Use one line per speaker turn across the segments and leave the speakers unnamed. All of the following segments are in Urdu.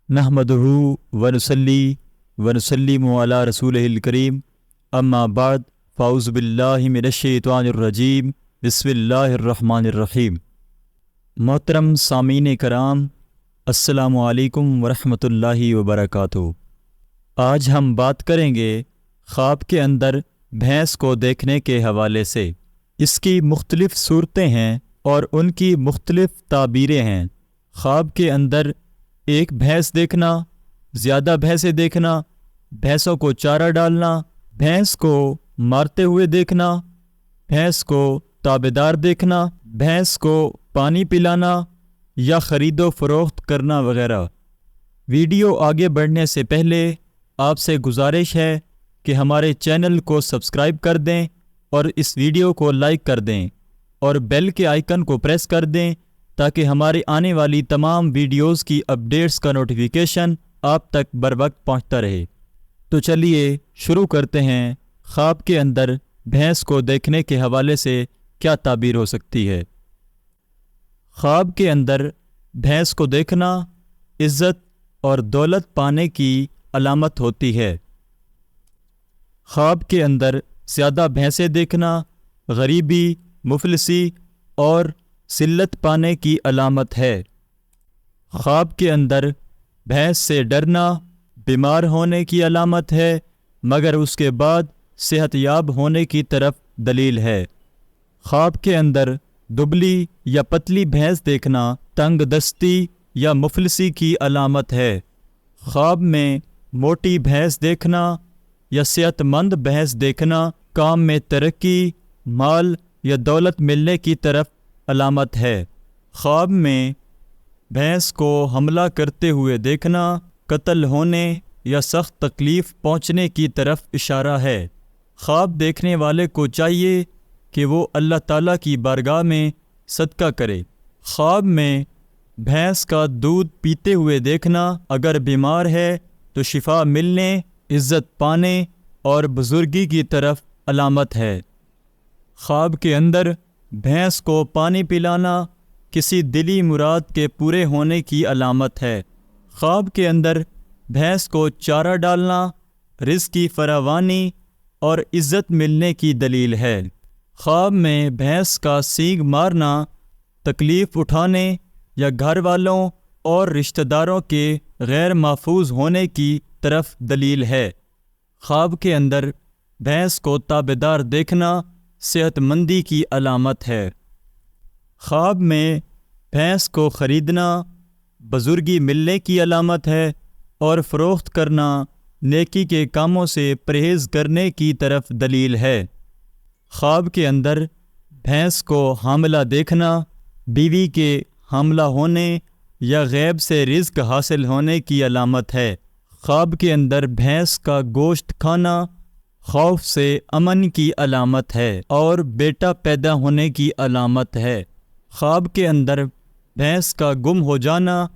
نحمدہ ونصلی ونسلم علی رسولہ الکریم اما بعد فاعوذ باللہ من الشیطان الرجیم بسم اللہ الرحمن الرحیم۔ محترم سامعین کرام، السلام علیکم ورحمۃ اللہ وبرکاتہ۔ آج ہم بات کریں گے خواب کے اندر بھینس کو دیکھنے کے حوالے سے۔ اس کی مختلف صورتیں ہیں اور ان کی مختلف تعبیریں ہیں۔ خواب کے اندر ایک بھینس دیکھنا، زیادہ بھینسیں دیکھنا، بھینسوں کو چارہ ڈالنا، بھینس کو مارتے ہوئے دیکھنا، بھینس کو تابعدار دیکھنا، بھینس کو پانی پلانا یا خرید و فروخت کرنا وغیرہ۔ ویڈیو آگے بڑھنے سے پہلے آپ سے گزارش ہے کہ ہمارے چینل کو سبسکرائب کر دیں اور اس ویڈیو کو لائک کر دیں اور بیل کے آئیکن کو پریس کر دیں تاکہ ہماری آنے والی تمام ویڈیوز کی اپڈیٹس کا نوٹیفیکیشن آپ تک بر وقت پہنچتا رہے۔ تو چلیے شروع کرتے ہیں۔ خواب کے اندر بھینس کو دیکھنے کے حوالے سے کیا تعبیر ہو سکتی ہے؟ خواب کے اندر بھینس کو دیکھنا عزت اور دولت پانے کی علامت ہوتی ہے۔ خواب کے اندر زیادہ بھینسیں دیکھنا غریبی، مفلسی اور ذلت پانے کی علامت ہے۔ خواب کے اندر بھینس سے ڈرنا بیمار ہونے کی علامت ہے، مگر اس کے بعد صحت یاب ہونے کی طرف دلیل ہے۔ خواب کے اندر دبلی یا پتلی بھینس دیکھنا تنگ دستی یا مفلسی کی علامت ہے۔ خواب میں موٹی بھینس دیکھنا یا صحت مند بھینس دیکھنا کام میں ترقی، مال یا دولت ملنے کی طرف علامت ہے۔ خواب میں بھینس کو حملہ کرتے ہوئے دیکھنا قتل ہونے یا سخت تکلیف پہنچنے کی طرف اشارہ ہے۔ خواب دیکھنے والے کو چاہیے کہ وہ اللہ تعالیٰ کی بارگاہ میں صدقہ کرے۔ خواب میں بھینس کا دودھ پیتے ہوئے دیکھنا اگر بیمار ہے تو شفا ملنے، عزت پانے اور بزرگی کی طرف علامت ہے۔ خواب کے اندر بھینس کو پانی پلانا کسی دلی مراد کے پورے ہونے کی علامت ہے۔ خواب کے اندر بھینس کو چارہ ڈالنا رزق کی فراوانی اور عزت ملنے کی دلیل ہے۔ خواب میں بھینس کا سینگ مارنا تکلیف اٹھانے یا گھر والوں اور رشتہ داروں کے غیر محفوظ ہونے کی طرف دلیل ہے۔ خواب کے اندر بھینس کو تابعدار دیکھنا صحت مندی کی علامت ہے۔ خواب میں بھینس کو خریدنا بزرگی ملنے کی علامت ہے اور فروخت کرنا نیکی کے کاموں سے پرہیز کرنے کی طرف دلیل ہے۔ خواب کے اندر بھینس کو حاملہ دیکھنا بیوی کے حاملہ ہونے یا غیب سے رزق حاصل ہونے کی علامت ہے۔ خواب کے اندر بھینس کا گوشت کھانا خوف سے امن کی علامت ہے اور بیٹا پیدا ہونے کی علامت ہے۔ خواب کے اندر بھینس کا گم ہو جانا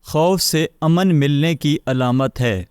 خوف سے امن ملنے کی علامت ہے۔